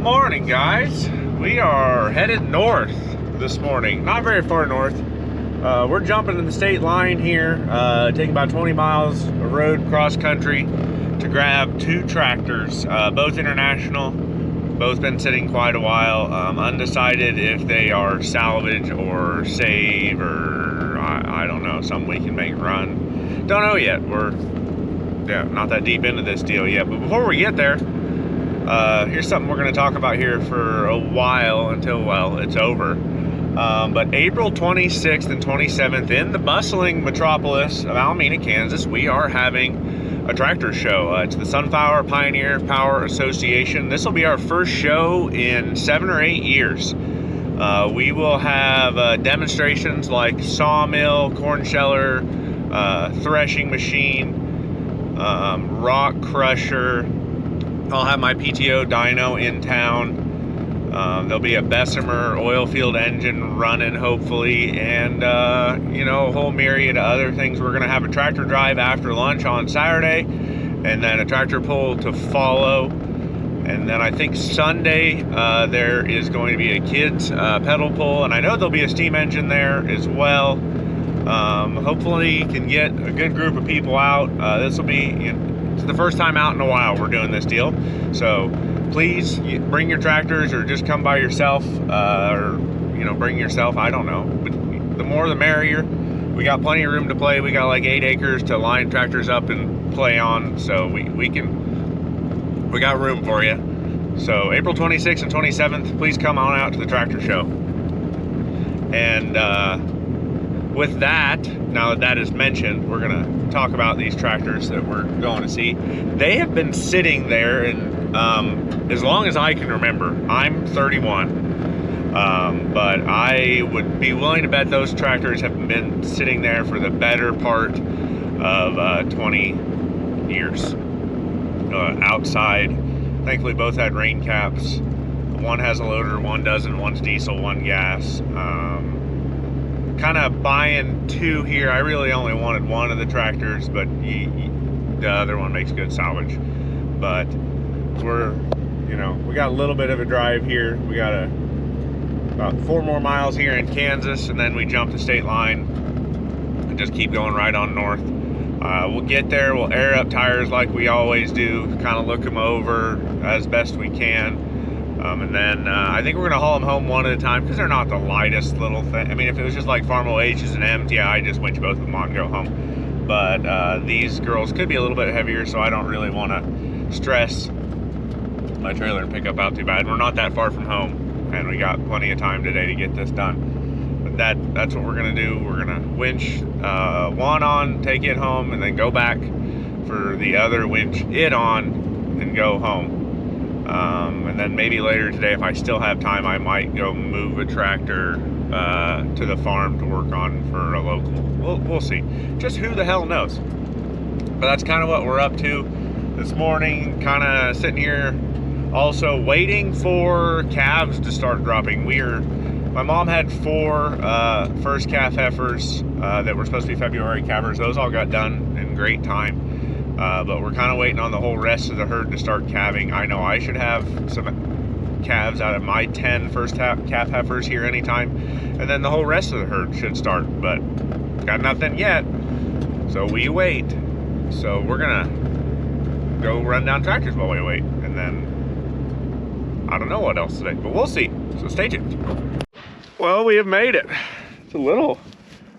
Morning, guys. We are headed north this morning. Not very far north. We're jumping in the state line here, taking about 20 miles of road cross country to grab two tractors, both international, both been sitting quite a while. Undecided if they are salvage or save or I don't know, something we can make run. Don't know yet. We're not that deep into this deal yet. But before we get there, here's something we're going to talk about here for a while until, well, it's over. But April 26th and 27th in the bustling metropolis of Alameda, Kansas, we are having a tractor show. It's the Sunflower Pioneer Power Association. This will be our first show in 7 or 8 years. We will have demonstrations like sawmill, corn sheller, threshing machine, rock crusher. I'll have my PTO dyno in town. There'll be a Bessemer oil field engine running, hopefully, and a whole myriad of other things. We're going to have a tractor drive after lunch on Saturday, and then a tractor pull to follow. And then I think Sunday there is going to be a kids pedal pull, and I know there'll be a steam engine there as well. Hopefully you can get a good group of people out. This will be it's the first time out in a while we're doing this deal, so please bring your tractors or just come by yourself, or bring yourself. I don't know, but the more the merrier. We got plenty of room to play. We got like 8 acres to line tractors up and play on, so we got room for you. So April 26th and 27th, please come on out to the tractor show. And with that, now that that is mentioned, we're gonna talk about these tractors that we're going to see. They have been sitting there and as long as I can remember. I'm 31, but I would be willing to bet those tractors have been sitting there for the better part of 20 years. Outside, thankfully both had rain caps. One has a loader, one doesn't. One's diesel, one gas. Kind of buying two here. I really only wanted one of the tractors, but the other one makes good salvage. But we got a little bit of a drive here. We got about 4 more miles here in Kansas, and then we jump the state line and just keep going right on north. We'll get there, we'll air up tires like we always do, kind of look them over as best we can. And then I think we're going to haul them home one at a time because they're not the lightest little thing. I mean, if it was just like Farmall H's and M's, yeah, I just winch both of them on and go home. But these girls could be a little bit heavier, so I don't really want to stress my trailer and pickup out too bad. We're not that far from home, and we got plenty of time today to get this done. But that's what we're going to do. We're going to winch one on, take it home, and then go back for the other winch it on and go home. And then maybe later today, if I still have time, I might go move a tractor to the farm to work on for a local. We'll see. Just who the hell knows? But that's kind of what we're up to this morning. Kind of sitting here, also waiting for calves to start dropping. My mom had 4 first calf heifers that were supposed to be February calvers. Those all got done in great time. But we're kind of waiting on the whole rest of the herd to start calving. I know I should have some calves out of my 10 first calf heifers here anytime, and then the whole rest of the herd should start, but got nothing yet, so we wait. So we're gonna go run down tractors while we wait, and then I don't know what else today, but we'll see. So stay tuned. Well, we have made it. It's a little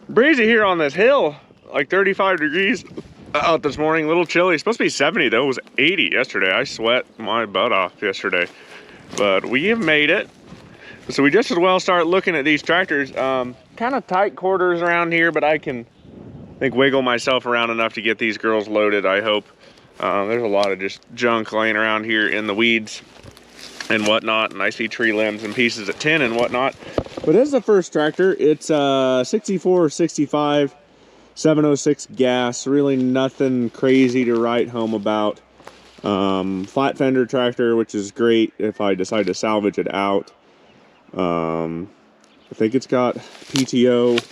breezy here on this hill, like 35 degrees out this morning. A little chilly. It's supposed to be 70 though. It was 80 yesterday. I sweat my butt off yesterday, but we have made it. So we just as well start looking at these tractors. Kind of tight quarters around here, but I think wiggle myself around enough to get these girls loaded, I hope. There's a lot of just junk laying around here in the weeds and whatnot, and I see tree limbs and pieces of tin and whatnot. But this is the first tractor. It's 64 or 65 706 gas. Really nothing crazy to write home about. Flat fender tractor, which is great if I decide to salvage it out. I think it's got PTO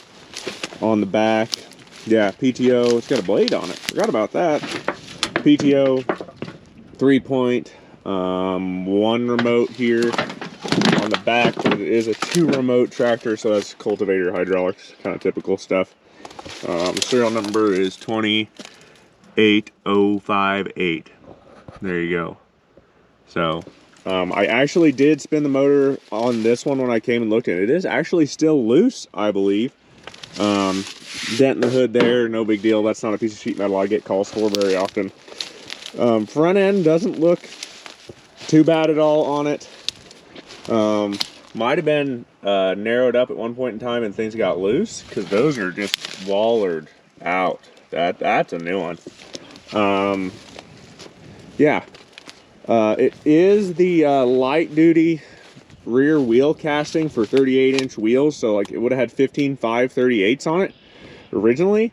on the back. Yeah, PTO. It's got a blade on it. Forgot about that. PTO 3-point One remote here on the back, but it is a 2 remote tractor, so that's cultivator hydraulics, kind of typical stuff. Serial number is 28058. There you go. So I actually did spin the motor on this one when I came and looked at it. It is actually still loose, I believe. Dent in the hood there, no big deal. That's not a piece of sheet metal I get calls for very often. Front end doesn't look too bad at all on it. Might have been narrowed up at one point in time and things got loose, because those are just wallered out. That's a new one. Yeah. It is the light duty rear wheel casting for 38-inch wheels, so like it would have had 15 5/38s on it originally,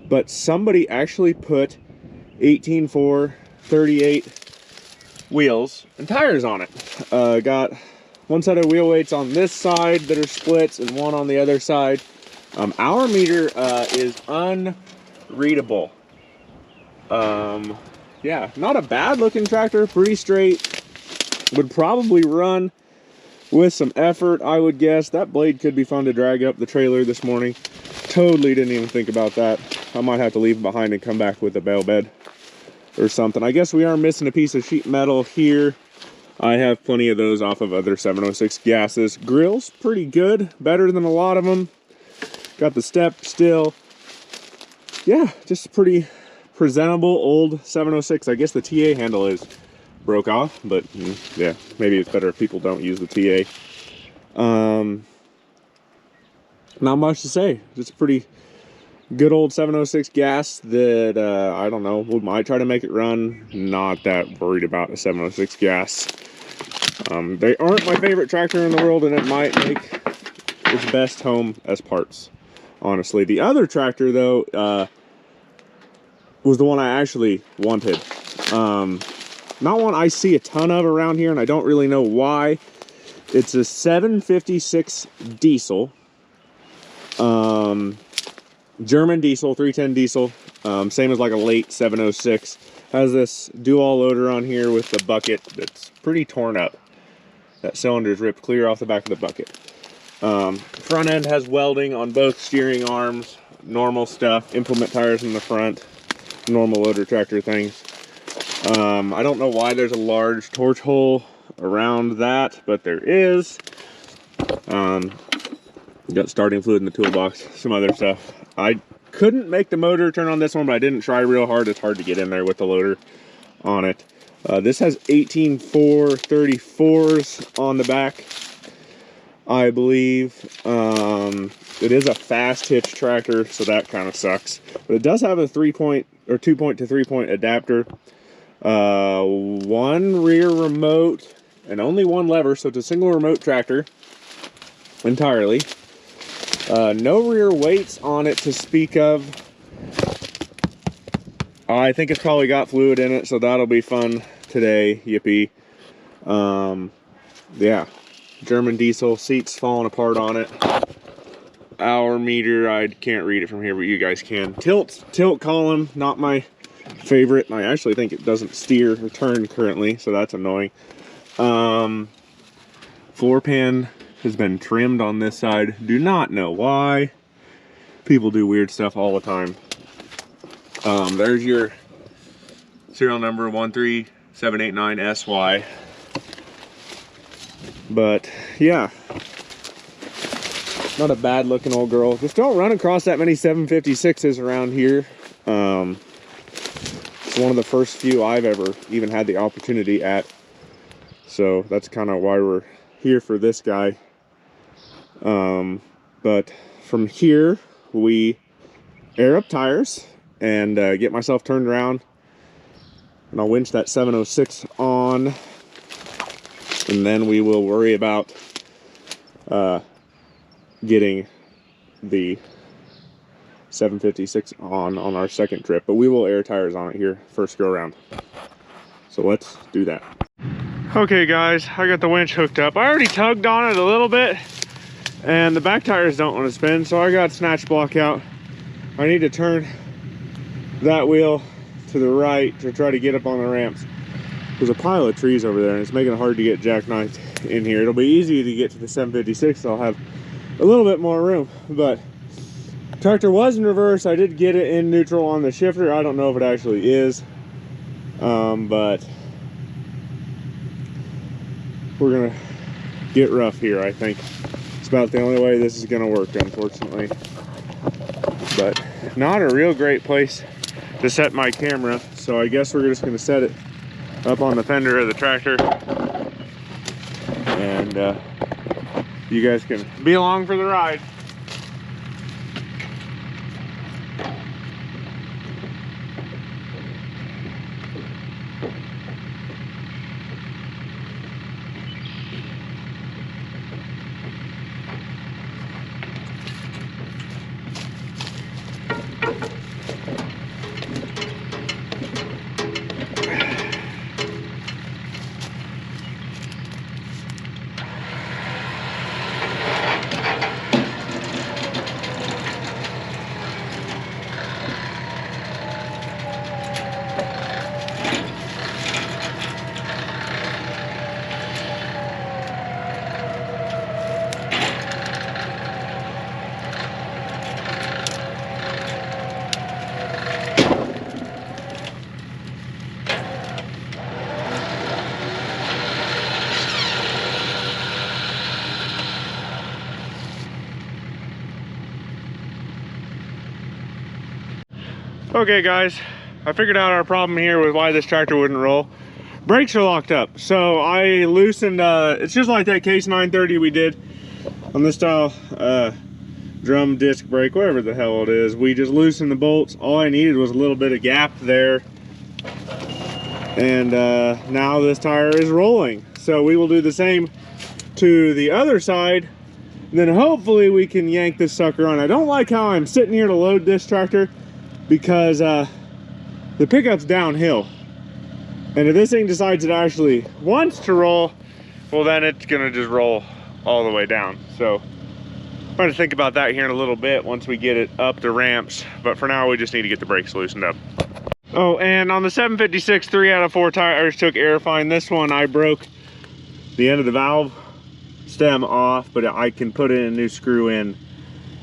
but somebody actually put 18 4/38 wheels and tires on it. Got one set of wheel weights on this side that are splits and one on the other side. Hour meter is unreadable. Yeah, not a bad looking tractor, pretty straight. Would probably run with some effort, I would guess. That blade could be fun to drag up the trailer this morning. Totally didn't even think about that. I might have to leave it behind and come back with a bale bed or something. I guess we are missing a piece of sheet metal here. I have plenty of those off of other 706 gases. Grill's pretty good, better than a lot of them. Got the step still. Yeah, just pretty presentable old 706. I guess the TA handle is broke off, but yeah, maybe it's better if people don't use the TA. Not much to say. Just a pretty good old 706 gas that I don't know, we might try to make it run. Not that worried about a 706 gas. They aren't my favorite tractor in the world, and it might make its best home as parts, honestly. The other tractor though was the one I actually wanted. Not one I see a ton of around here, and I don't really know why. It's a 756 diesel. German diesel, 310 diesel. Same as like a late 706. Has this dual loader on here with the bucket that's pretty torn up. That cylinder is ripped clear off the back of the bucket. Front end has welding on both steering arms. Normal stuff. Implement tires in the front. Normal loader tractor things. I don't know why there's a large torch hole around that, but there is. Got starting fluid in the toolbox, some other stuff. I couldn't make the motor turn on this one, but I didn't try real hard. It's hard to get in there with the loader on it. This has 18 4/34s on the back, I believe. It is a fast hitch tractor, so that kind of sucks. But it does have a 3-point or 2-point to 3-point adapter. One rear remote and only one lever, so it's a single remote tractor entirely. No rear weights on it to speak of. I think it's probably got fluid in it, so that'll be fun today. Yippee. Yeah, German diesel, seats falling apart on it. Hour meter, I can't read it from here, but you guys can. Tilt column, not my favorite. I actually think it doesn't steer or turn currently, so that's annoying. Floor pan has been trimmed on this side. Do not know why. People do weird stuff all the time. There's your serial number 13789SY. But yeah, not a bad looking old girl. Just don't run across that many 756s around here. It's one of the first few I've ever even had the opportunity at. So that's kind of why we're here for this guy. But from here, we air up tires and get myself turned around, and I'll winch that 706 on, and then we will worry about getting the 756 on our second trip. But we will air tires on it here first go around. So let's do that. Okay guys, I got the winch hooked up. I already tugged on it a little bit, and the back tires don't want to spin, so I got snatch block out. I need to turn that wheel to the right to try to get up on the ramps. there's a pile of trees over there, and it's making it hard to get jackknifed in here. It'll be easy to get to the 756. So I'll have a little bit more room, but tractor was in reverse. I did get it in neutral on the shifter. I don't know if it actually is, but we're gonna get rough here. I think it's about the only way this is gonna work, unfortunately. But not a real great place to set my camera, so I guess we're just gonna set it up on the fender of the tractor, and you guys can be along for the ride. Okay guys, I figured out our problem here with why this tractor wouldn't roll. Brakes are locked up. So I loosened, it's just like that case 930 we did on this style drum disc brake, whatever the hell it is. We just loosened the bolts. All I needed was a little bit of gap there. And now this tire is rolling. So we will do the same to the other side. And then hopefully we can yank this sucker on. I don't like how I'm sitting here to load this tractor, because the pickup's downhill, and if this thing decides it actually wants to roll, well, then it's gonna just roll all the way down. So I'm going to think about that here in a little bit once we get it up the ramps, but for now we just need to get the brakes loosened up. Oh, and on the 756, 3 out of 4 tires took air fine. This one I broke the end of the valve stem off, but I can put in a new screw in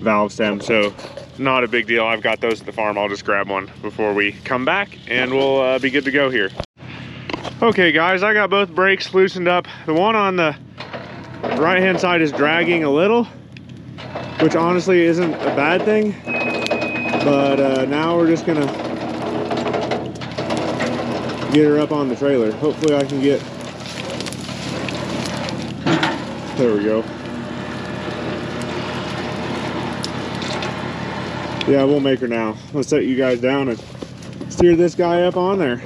valve stem, so not a big deal. I've got those at the farm. I'll just grab one before we come back and we'll be good to go here. Okay guys, I got both brakes loosened up. The one on the right hand side is dragging a little, which honestly isn't a bad thing, but now we're just gonna get her up on the trailer. Hopefully I can get, there we go. Yeah, we'll make her now. Let's set you guys down and steer this guy up on there.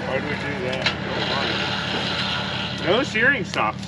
Why do we do that? No steering stops.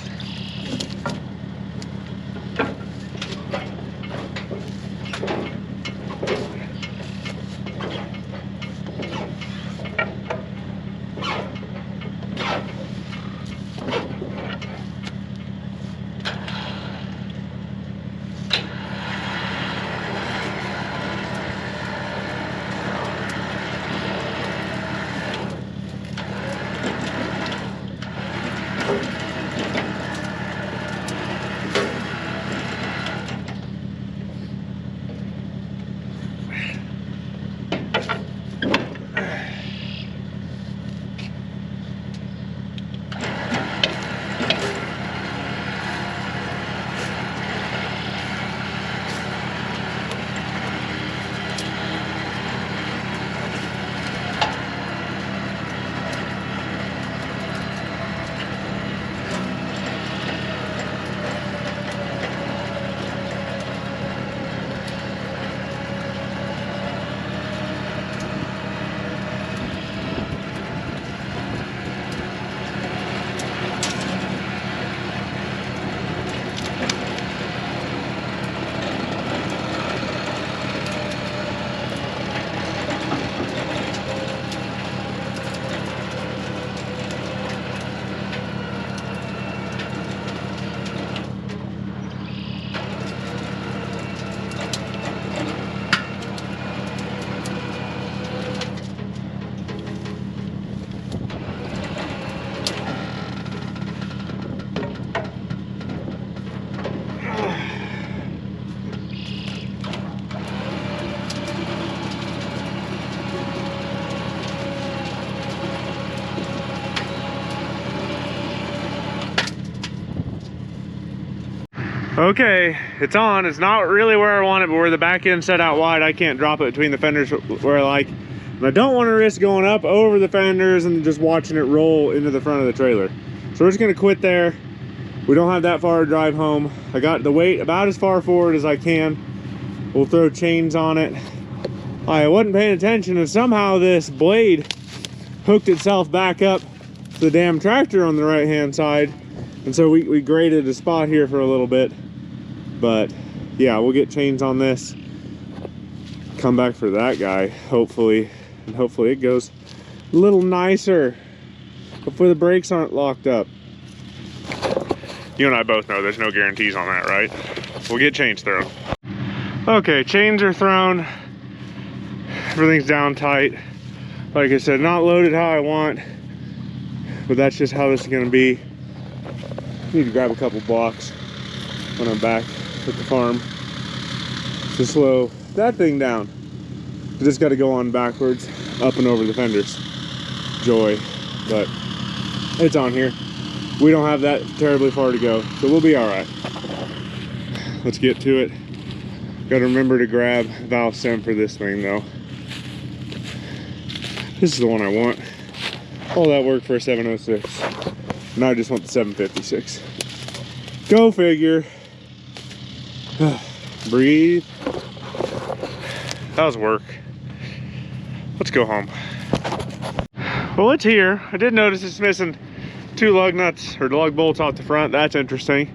Okay, it's on. It's not really where I want it, but where the back end set out wide, I can't drop it between the fenders where I like. And I don't want to risk going up over the fenders and just watching it roll into the front of the trailer. So we're just gonna quit there. We don't have that far to drive home. I got the weight about as far forward as I can. We'll throw chains on it. I wasn't paying attention and somehow this blade hooked itself back up to the damn tractor on the right hand side. And so we graded a spot here for a little bit. But yeah, we'll get chains on this. Come back for that guy, hopefully. And hopefully it goes a little nicer. Hopefully the brakes aren't locked up. You and I both know there's no guarantees on that, right? We'll get chains thrown. Okay, chains are thrown. Everything's down tight. Like I said, not loaded how I want, but that's just how this is gonna be. Need to grab a couple blocks when I'm back at the farm to slow that thing down. Just gotta go on backwards, up and over the fenders. Joy, but it's on here. We don't have that terribly far to go, so we'll be all right. Let's get to it. Gotta remember to grab valve stem for this thing though. This is the one I want. All that work for a 706. And I just want the 756. Go figure. Breathe. That was work. Let's go home. Well, it's here. I did notice it's missing 2 lug nuts or lug bolts off the front. That's interesting.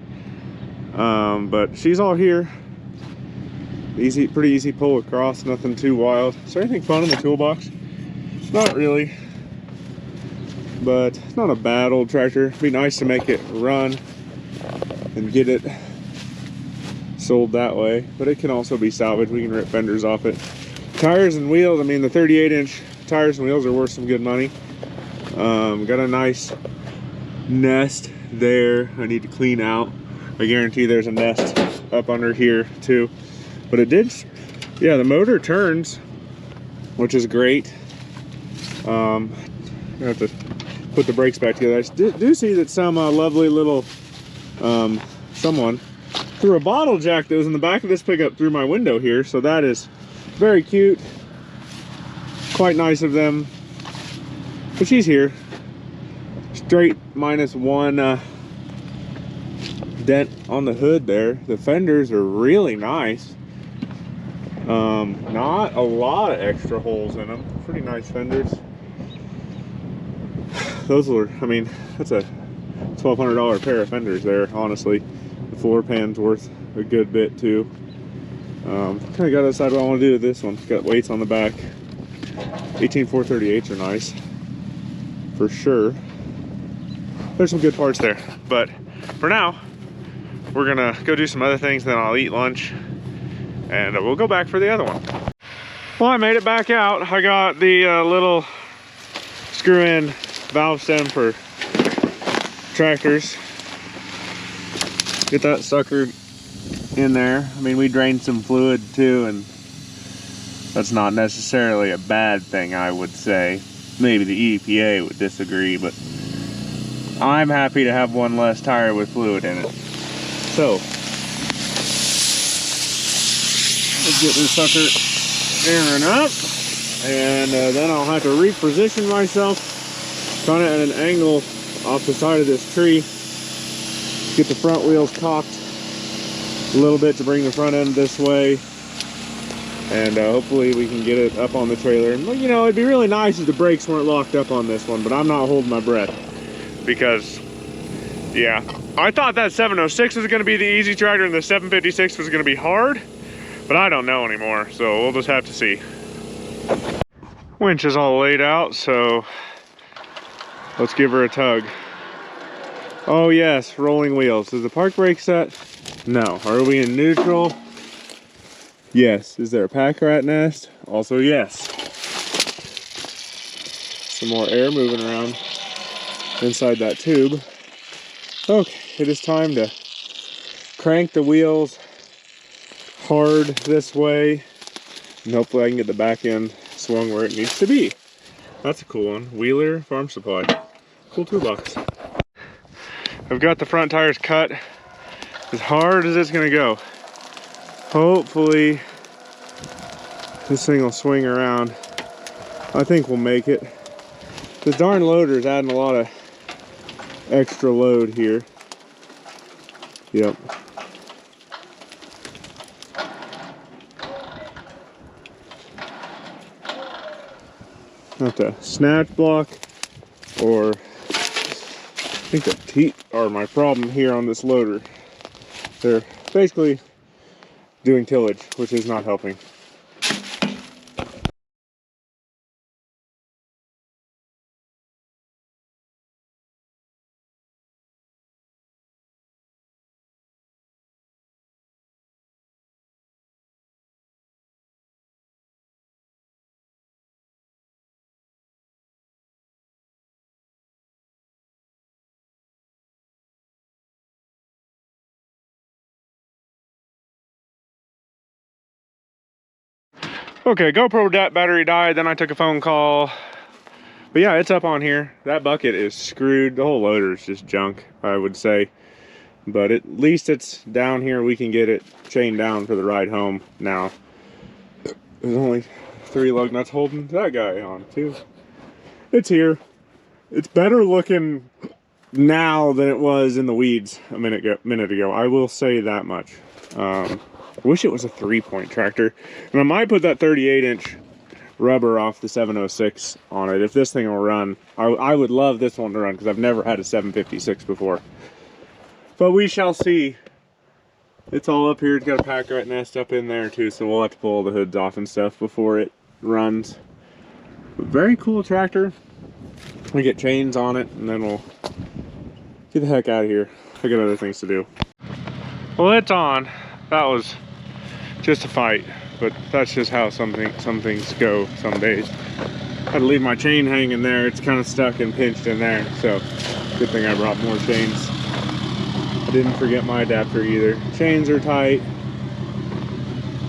But she's all here. Easy, pretty easy pull across. Nothing too wild. Is there anything fun in the toolbox? Not really. But it's not a bad old tractor. It'd be nice to make it run and get it sold that way. But it can also be salvaged. We can rip fenders off it. Tires and wheels. I mean, the 38-inch tires and wheels are worth some good money. Got a nice nest there I need to clean out. I guarantee there's a nest up under here too. But it did, yeah, the motor turns, which is great. I have to put the brakes back together. I do see that some lovely little someone threw a bottle jack that was in the back of this pickup through my window here, so that is very cute. Quite nice of them. But she's here. Straight -1 dent on the hood there. The fenders are really nice. Not a lot of extra holes in them. Pretty nice fenders. Those were, I mean, that's a $1,200 pair of fenders there, honestly. The floor pan's worth a good bit too. Kind of got to decide what I want to do with this one. Got weights on the back. 18438s are nice, for sure. There's some good parts there, but for now, we're gonna go do some other things, then I'll eat lunch, and we'll go back for the other one. Well, I made it back out. I got the little screw-in valve stem for tractors. Get that sucker in there. I mean, we drained some fluid too, and that's not necessarily a bad thing, I would say. Maybe the EPA would disagree, but I'm happy to have one less tire with fluid in it. So, let's get this sucker airing up, and then I'll have to reposition myself kind of at an angle off the side of this tree. Get the front wheels cocked a little bit to bring the front end this way, and hopefully we can get it up on the trailer. And you know, it'd be really nice if the brakes weren't locked up on this one, but I'm not holding my breath, because yeah, I thought that 706 was going to be the easy tractor and the 756 was going to be hard, but I don't know anymore, so we'll just have to see. Winch is all laid out, so let's give her a tug. Oh yes, rolling wheels. Is the park brake set? No. Are we in neutral? Yes. Is there a pack rat nest? Also yes. Some more air moving around inside that tube. Okay, it is time to crank the wheels hard this way, and hopefully I can get the back end swung where it needs to be. That's a cool one. Wheeler Farm Supply. Cool toolbox. I've got the front tires cut. as hard as it's gonna go. Hopefully this thing will swing around. I think we'll make it. This darn loader is adding a lot of extra load here. Yep. Not the snatch block, or I think the teeth are my problem here on this loader. They're basically doing tillage, which is not helping. Okay, GoPro battery died, then I took a phone call. But yeah, it's up on here. That bucket is screwed. The whole loader is just junk, I would say. But at least it's down here. We can get it chained down for the ride home now. There's only 3 lug nuts holding that guy on too. It's here. It's better looking now than it was in the weeds a minute ago. I will say that much. I wish it was a 3-point tractor. And I might put that 38-inch rubber off the 706 on it if this thing will run. I would love this one to run because I've never had a 756 before. But we shall see. It's all up here. It's got a pack rat nest up in there too, so we'll have to pull the hoods off and stuff before it runs. But very cool tractor. We get chains on it and then we'll get the heck out of here. I got other things to do. Well, it's on. That was just a fight, but that's just how some things go some days. I had to leave my chain hanging there. It's kind of stuck and pinched in there, so good thing I brought more chains. I didn't forget my adapter either. Chains are tight.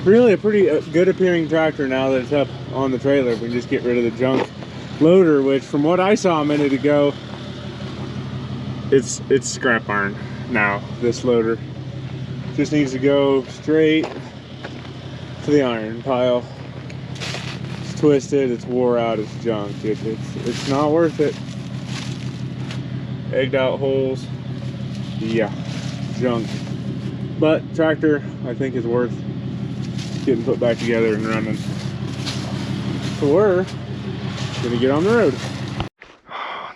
Really a pretty good appearing tractor now that it's up on the trailer. We can just get rid of the junk loader, which from what I saw a minute ago, it's scrap iron now. This loader just needs to go straight to the iron pile. It's twisted, it's wore out, it's junk. It's not worth it. Egged out holes, yeah, junk. But tractor, I think, is worth getting put back together and running. So we're gonna get on the road.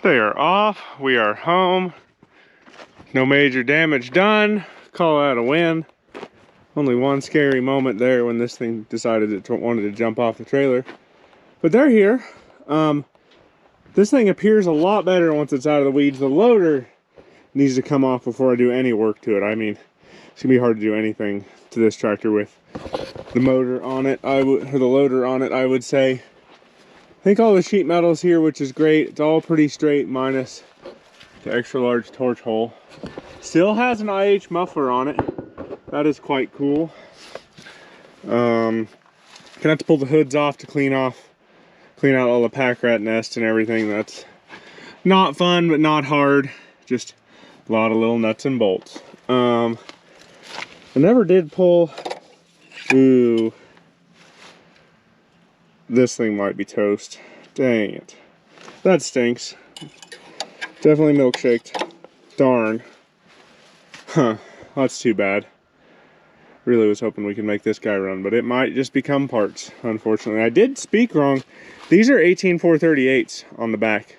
They are off. We are home. No major damage done. Call that a win. Only one scary moment there when this thing decided it wanted to jump off the trailer. But they're here. This thing appears a lot better once it's out of the weeds. The loader needs to come off before I do any work to it. I mean, it's gonna be hard to do anything to this tractor with the motor on it, or the loader on it, I would say. I think all the sheet metal's here, which is great. It's all pretty straight, minus the extra large torch hole. Still has an IH muffler on it. That is quite cool. Gonna have to pull the hoods off to clean out all the pack rat nest and everything. That's not fun, but not hard. Just a lot of little nuts and bolts. I never did pull. Ooh. This thing might be toast. Dang it. That stinks. Definitely milkshaked. Darn. Huh. That's too bad. Really was hoping we could make this guy run, but it might just become parts, unfortunately. I did speak wrong. These are 18-438s on the back,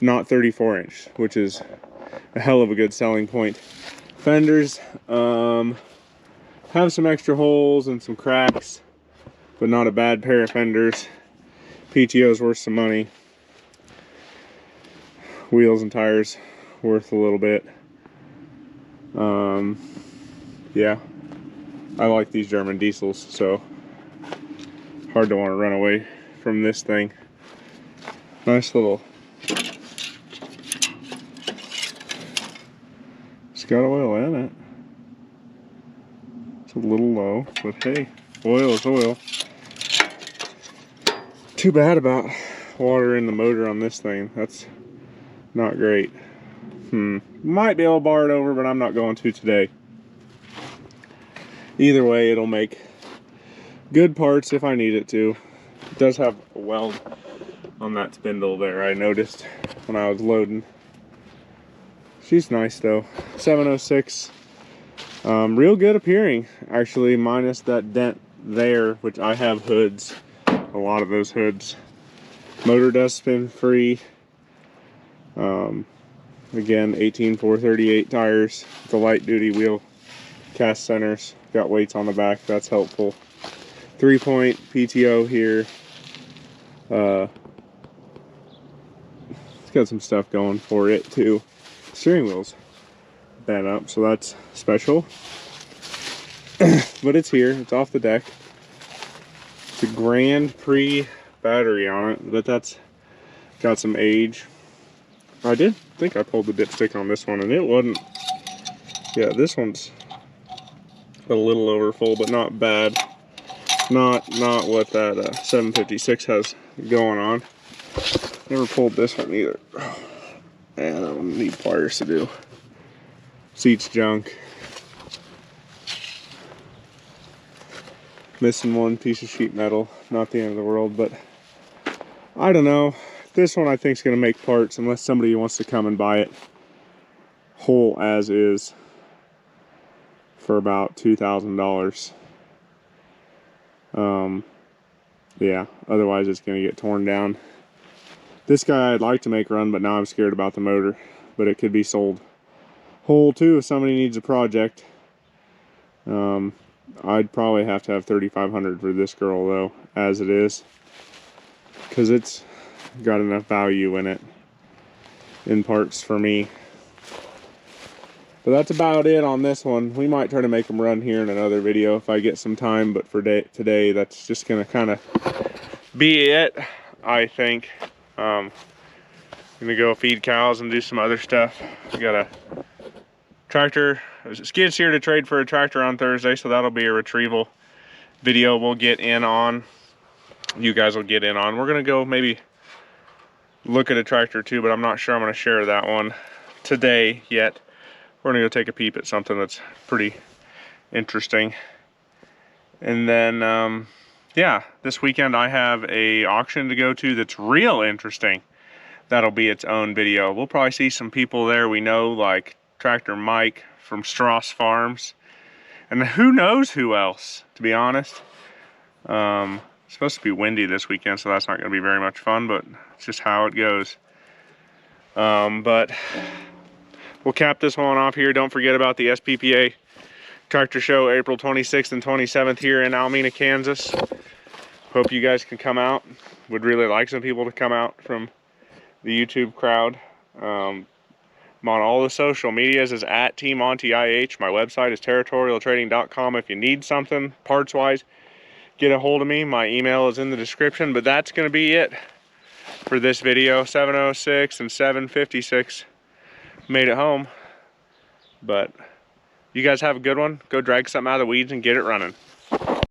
not 34-inch, which is a hell of a good selling point. Fenders have some extra holes and some cracks, but not a bad pair of fenders. PTO's worth some money. Wheels and tires worth a little bit. Yeah, I like these German diesels, so hard to want to run away from this thing. Nice little. It's got oil in it. It's a little low, but hey, oil is oil. Too bad about water in the motor on this thing. That's not great. Might be able to bar it over, but I'm not going to today. Either way, it'll make good parts if I need it to. It does have a weld on that spindle there, I noticed when I was loading. She's nice though. 706. Real good appearing, actually, minus that dent there, which I have hoods. A lot of those hoods. Motor does spin free. Again, 18-438 tires. The light duty wheel cast centers. Got weights on the back, that's helpful. 3-point PTO here. It's got some stuff going for it too. Steering wheel's bent up, so that's special. But it's here, it's off the deck. It's a Grand Prix battery on it, but that's got some age. I did think I pulled the dipstick on this one, and it wasn't. Yeah, this one's a little over full, but not bad. Not what that 756 has going on. Never pulled this one either. And I don't need pliers to do. Seat's junk. Missing one piece of sheet metal. Not the end of the world, but I don't know. This one I think is going to make parts unless somebody wants to come and buy it whole as is for about $2,000. Yeah, otherwise it's going to get torn down. This guy I'd like to make run, but now I'm scared about the motor. But it could be sold whole too if somebody needs a project. I'd probably have to have $3,500 for this girl though, as it is, because it's got enough value in it, in parts for me. But that's about it on this one. We might try to make them run here in another video if I get some time, but for today, that's just gonna kind of be it, I think. I'm gonna go feed cows and do some other stuff. We got a tractor, skid steer to trade for a tractor on Thursday, so that'll be a retrieval video we'll get in on. You guys will get in on. We're gonna go maybe look at a tractor too, but I'm not sure I'm gonna share that one today yet. We're gonna go take a peep at something that's pretty interesting. And then yeah, this weekend I have a auction to go to that's real interesting. That'll be its own video. We'll probably see some people there we know, like Tractor Mike from Strauss Farms, and who knows who else, to be honest. It's supposed to be windy this weekend, so that's not going to be very much fun, but it's just how it goes. But we'll cap this one off here. Don't forget about the SPPA Tractor Show, April 26th and 27th here in Alameda, Kansas. Hope you guys can come out. Would really like some people to come out from the YouTube crowd. I'm on all the social medias as @TeamOnTIH. My website is territorialtrading.com. If you need something parts wise, get a hold of me. My email is in the description. But that's going to be it for this video. 706 and 756 made it home. But you guys have a good one. Go drag something out of the weeds and get it running.